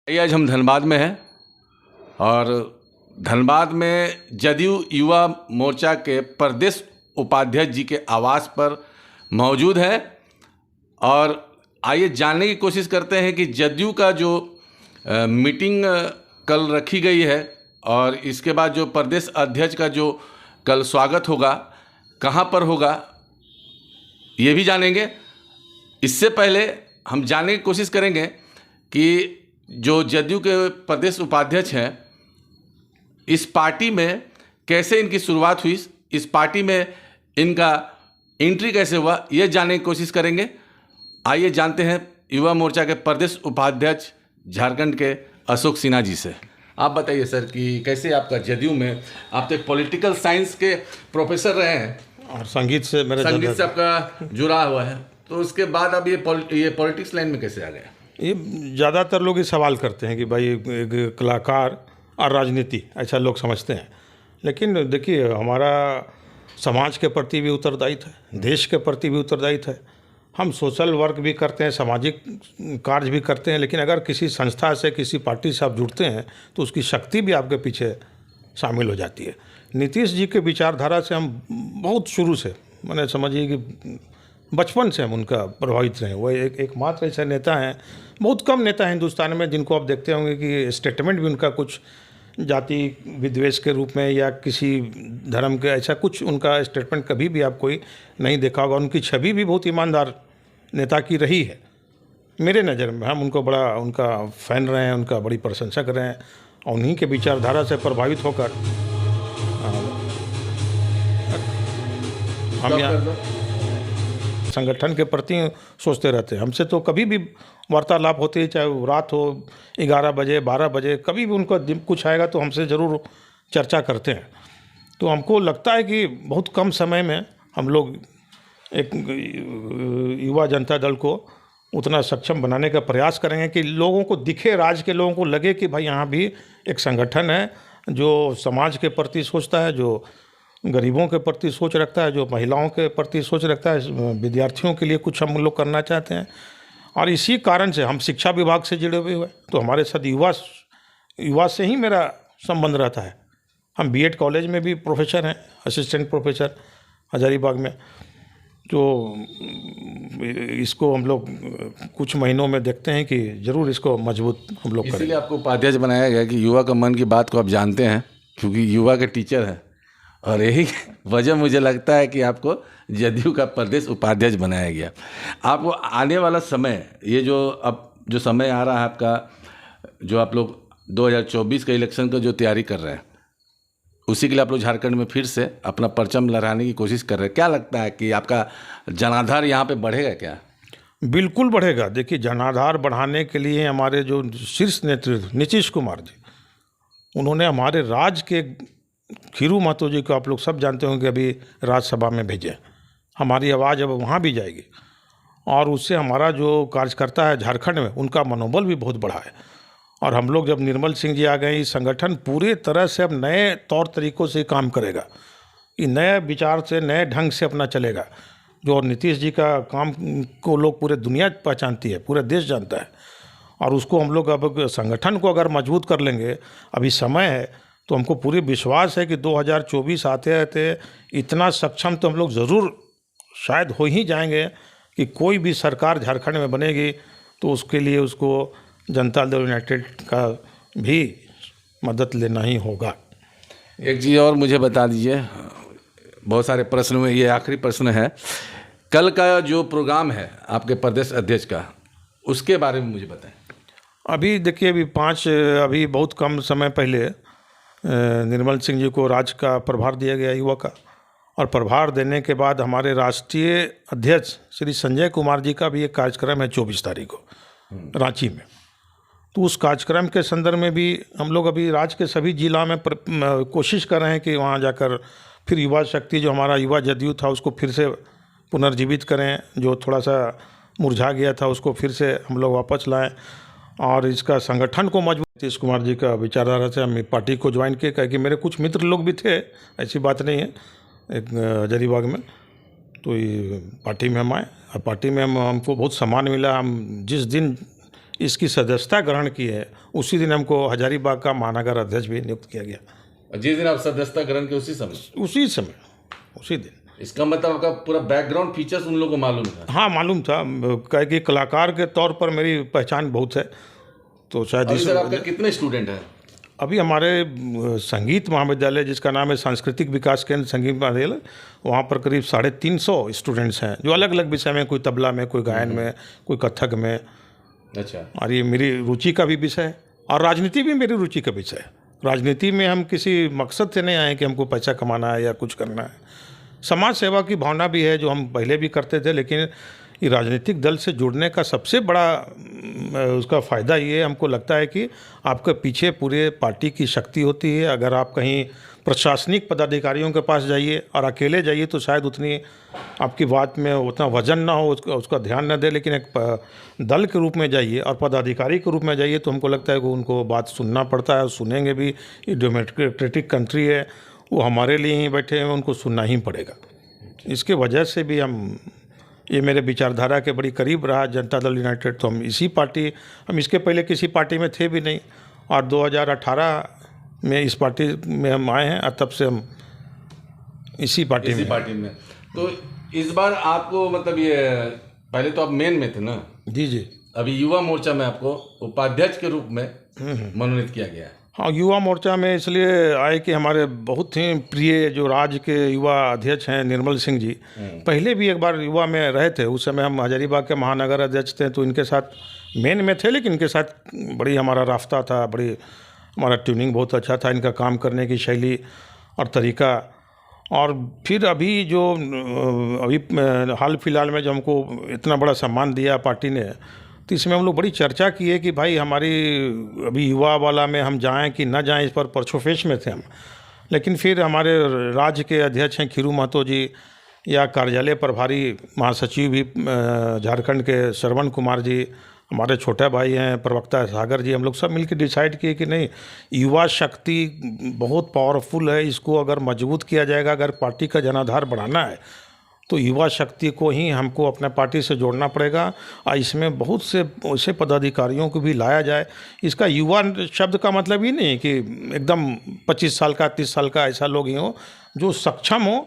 ये आज हम धनबाद में हैं और धनबाद में जदयू युवा मोर्चा के प्रदेश उपाध्यक्ष जी के आवास पर मौजूद हैं और आइए जानने की कोशिश करते हैं कि जदयू का जो मीटिंग कल रखी गई है और इसके बाद जो प्रदेश अध्यक्ष का जो कल स्वागत होगा कहाँ पर होगा ये भी जानेंगे। इससे पहले हम जानने की कोशिश करेंगे कि जो जदयू के प्रदेश उपाध्यक्ष हैं इस पार्टी में कैसे इनकी शुरुआत हुई, इस पार्टी में इनका एंट्री कैसे हुआ, ये जानने की कोशिश करेंगे। आइए जानते हैं युवा मोर्चा के प्रदेश उपाध्यक्ष झारखंड के अशोक सिन्हा जी से। आप बताइए सर कि कैसे आपका जदयू में, आप तो एक पॉलिटिकल साइंस के प्रोफेसर रहे हैं और संगीत से आपका जुड़ा हुआ है, तो उसके बाद अब ये पॉलिटिक्स लाइन में कैसे आ गए? ये ज़्यादातर लोग ये सवाल करते हैं कि भाई एक कलाकार और राजनीति ऐसा लोग समझते हैं, लेकिन देखिए हमारा समाज के प्रति भी उत्तरदायित्व है, देश के प्रति भी उत्तरदायित्व है। हम सोशल वर्क भी करते हैं, सामाजिक कार्य भी करते हैं, लेकिन अगर किसी संस्था से किसी पार्टी से आप जुड़ते हैं तो उसकी शक्ति भी आपके पीछे शामिल हो जाती है। नीतीश जी के विचारधारा से हम बहुत शुरू से, मैंने समझिए कि बचपन से हम उनका प्रभावित रहे। वो एकमात्र ऐसे नेता हैं, बहुत कम नेता हैं हिंदुस्तान में जिनको आप देखते होंगे कि स्टेटमेंट भी उनका कुछ जाति विद्वेष के रूप में या किसी धर्म के ऐसा कुछ उनका स्टेटमेंट कभी भी आप कोई नहीं देखा होगा। उनकी छवि भी बहुत ईमानदार नेता की रही है मेरे नज़र में। हम उनको बड़ा उनका फ़ैन रहे हैं, उनका बड़ी प्रशंसक रहे हैं और उन्हीं के विचारधारा से प्रभावित होकर हम यहाँ संगठन के प्रति सोचते रहते हैं। हमसे तो कभी भी वार्तालाप होती है, चाहे वो रात हो 11 बजे 12 बजे, कभी भी उनको कुछ आएगा तो हमसे ज़रूर चर्चा करते हैं। तो हमको लगता है कि बहुत कम समय में हम लोग एक युवा जनता दल को उतना सक्षम बनाने का प्रयास करेंगे कि लोगों को दिखे, राज्य के लोगों को लगे कि भाई यहाँ भी एक संगठन है जो समाज के प्रति सोचता है, जो गरीबों के प्रति सोच रखता है, जो महिलाओं के प्रति सोच रखता है, विद्यार्थियों के लिए कुछ हम लोग करना चाहते हैं। और इसी कारण से हम शिक्षा विभाग से जुड़े हुए हैं, तो हमारे साथ युवा से ही मेरा संबंध रहता है। हम बीएड कॉलेज में भी प्रोफेसर हैं, असिस्टेंट प्रोफेसर हजारीबाग में। तो इसको हम लोग कुछ महीनों में देखते हैं कि ज़रूर इसको मजबूत हम लोग करेंगे। इसीलिए आपको उपाध्यक्ष बनाया गया कि युवा का मन की बात को आप जानते हैं, क्योंकि युवा के टीचर हैं और यही वजह मुझे लगता है कि आपको जदयू का प्रदेश उपाध्यक्ष बनाया गया। आपको आने वाला समय, ये जो अब जो समय आ रहा है आपका, जो आप लोग 2024 के इलेक्शन का जो तैयारी कर रहे हैं, उसी के लिए आप लोग झारखंड में फिर से अपना परचम लहराने की कोशिश कर रहे हैं। क्या लगता है कि आपका जनाधार यहाँ पे बढ़ेगा क्या? बिल्कुल बढ़ेगा। देखिए, जनाधार बढ़ाने के लिए हमारे जो शीर्ष नेतृत्व नीतीश कुमार जी, उन्होंने हमारे राज्य के खीरू महतो जी को आप लोग सब जानते होंगे, अभी राज्यसभा में भेजे। हमारी आवाज़ अब वहाँ भी जाएगी और उससे हमारा जो कार्यकर्ता है झारखंड में, उनका मनोबल भी बहुत बढ़ा है। और हम लोग जब निर्मल सिंह जी आ गए, ये संगठन पूरे तरह से अब नए तौर तरीक़ों से काम करेगा, ये नए विचार से, नए ढंग से अपना चलेगा। जो नीतीश जी का काम को लोग पूरे दुनिया पहचानती है, पूरा देश जानता है। और उसको हम लोग अब संगठन को अगर मजबूत कर लेंगे, अभी समय है, तो हमको पूरी विश्वास है कि 2024 आते आते इतना सक्षम तो हम लोग ज़रूर शायद हो ही जाएंगे कि कोई भी सरकार झारखंड में बनेगी तो उसके लिए उसको जनता दल यूनाइटेड का भी मदद लेना ही होगा। एक चीज़ और मुझे बता दीजिए, बहुत सारे प्रश्न में ये आखिरी प्रश्न है, कल का जो प्रोग्राम है आपके प्रदेश अध्यक्ष का, उसके बारे में मुझे बताएं। अभी देखिए, अभी बहुत कम समय पहले निर्मल सिंह जी को राज्य का प्रभार दिया गया युवा का, और प्रभार देने के बाद हमारे राष्ट्रीय अध्यक्ष श्री संजय कुमार जी का भी एक कार्यक्रम है 24 तारीख को रांची में। तो उस कार्यक्रम के संदर्भ में भी हम लोग अभी राज्य के सभी जिला में कोशिश कर रहे हैं कि वहाँ जाकर फिर युवा शक्ति, जो हमारा युवा जदयू था, उसको फिर से पुनर्जीवित करें, जो थोड़ा सा मुरझा गया था उसको फिर से हम लोग वापस लाएं और इसका संगठन को मजबूत। नीतीश कुमार जी का विचारधारा से हम पार्टी को ज्वाइन किए, क्योंकि मेरे कुछ मित्र लोग भी थे, ऐसी बात नहीं है, एक हजारीबाग में। तो ये पार्टी में हम आए और पार्टी में हमको बहुत सम्मान मिला। हम जिस दिन इसकी सदस्यता ग्रहण की है, उसी दिन हमको हजारीबाग का महानगर अध्यक्ष भी नियुक्त किया गया। और जिस दिन आप सदस्यता ग्रहण के उसी समय, उसी दिन। इसका मतलब आपका पूरा बैकग्राउंड फीचर्स उन लोगों को मालूम था? हाँ, मालूम था, क्या कि कलाकार के तौर पर मेरी पहचान बहुत है, तो शायद अभी इस सर आपका कितने स्टूडेंट हैं? अभी हमारे संगीत महाविद्यालय, जिसका नाम है सांस्कृतिक विकास केंद्र संगीत महाविद्यालय, वहाँ पर करीब 350 स्टूडेंट्स हैं, जो अलग अलग विषय में, कोई तबला में, कोई गायन में, कोई कथक में। अच्छा। और ये मेरी रुचि का भी विषय है, और राजनीति भी मेरी रुचि का विषय है। राजनीति में हम किसी मकसद से नहीं आए कि हमको पैसा कमाना है या कुछ करना है। समाज सेवा की भावना भी है, जो हम पहले भी करते थे, लेकिन ये राजनीतिक दल से जुड़ने का सबसे बड़ा उसका फ़ायदा ये हमको लगता है कि आपके पीछे पूरे पार्टी की शक्ति होती है। अगर आप कहीं प्रशासनिक पदाधिकारियों के पास जाइए और अकेले जाइए तो शायद उतनी आपकी बात में उतना वजन ना हो, उसका ध्यान न दे, लेकिन एक दल के रूप में जाइए और पदाधिकारी के रूप में जाइए तो हमको लगता है कि उनको बात सुनना पड़ता है, और सुनेंगे भी। ये डेमोक्रेटिक कंट्री है, वो हमारे लिए ही बैठे हैं, उनको सुनना ही पड़ेगा। इसके वजह से भी ये मेरे विचारधारा के बड़ी करीब रहा जनता दल यूनाइटेड। तो हम इसके पहले किसी पार्टी में थे भी नहीं, और 2018 में इस पार्टी में हम आए हैं, और तब से हम इसी पार्टी में। तो इस बार आपको मतलब ये, पहले तो आप मेन में थे ना? जी। अभी युवा मोर्चा में आपको उपाध्यक्ष के रूप में मनोनीत किया गया है। हाँ, युवा मोर्चा में इसलिए आए कि हमारे बहुत ही प्रिय जो राज्य के युवा अध्यक्ष हैं निर्मल सिंह जी, पहले भी एक बार युवा में रहे थे। उस समय हम हजारीबाग के महानगर अध्यक्ष थे, तो इनके साथ मेन में थे, लेकिन इनके साथ बड़ी हमारा रास्ता था, बड़ी हमारा ट्यूनिंग बहुत अच्छा था, इनका काम करने की शैली और तरीका। और फिर अभी हाल फिलहाल में जो हमको इतना बड़ा सम्मान दिया पार्टी ने, तो इसमें हम लोग बड़ी चर्चा की है कि भाई हमारी अभी युवा वाला में हम जाएं कि ना जाएं, इस पर परछोफेश में थे हम। लेकिन फिर हमारे राज्य के अध्यक्ष हैं खीरू महतो जी, या कार्यालय प्रभारी महासचिव भी झारखंड के श्रवण कुमार जी, हमारे छोटे भाई हैं प्रवक्ता सागर जी, हम लोग सब मिलकर डिसाइड किए कि नहीं, युवा शक्ति बहुत पावरफुल है, इसको अगर मजबूत किया जाएगा, अगर पार्टी का जनाधार बढ़ाना है तो युवा शक्ति को ही हमको अपने पार्टी से जोड़ना पड़ेगा, और इसमें बहुत से ऐसे पदाधिकारियों को भी लाया जाए। इसका युवा शब्द का मतलब ये नहीं कि एकदम 25 साल का 30 साल का ऐसा लोग ही हो, जो सक्षम हो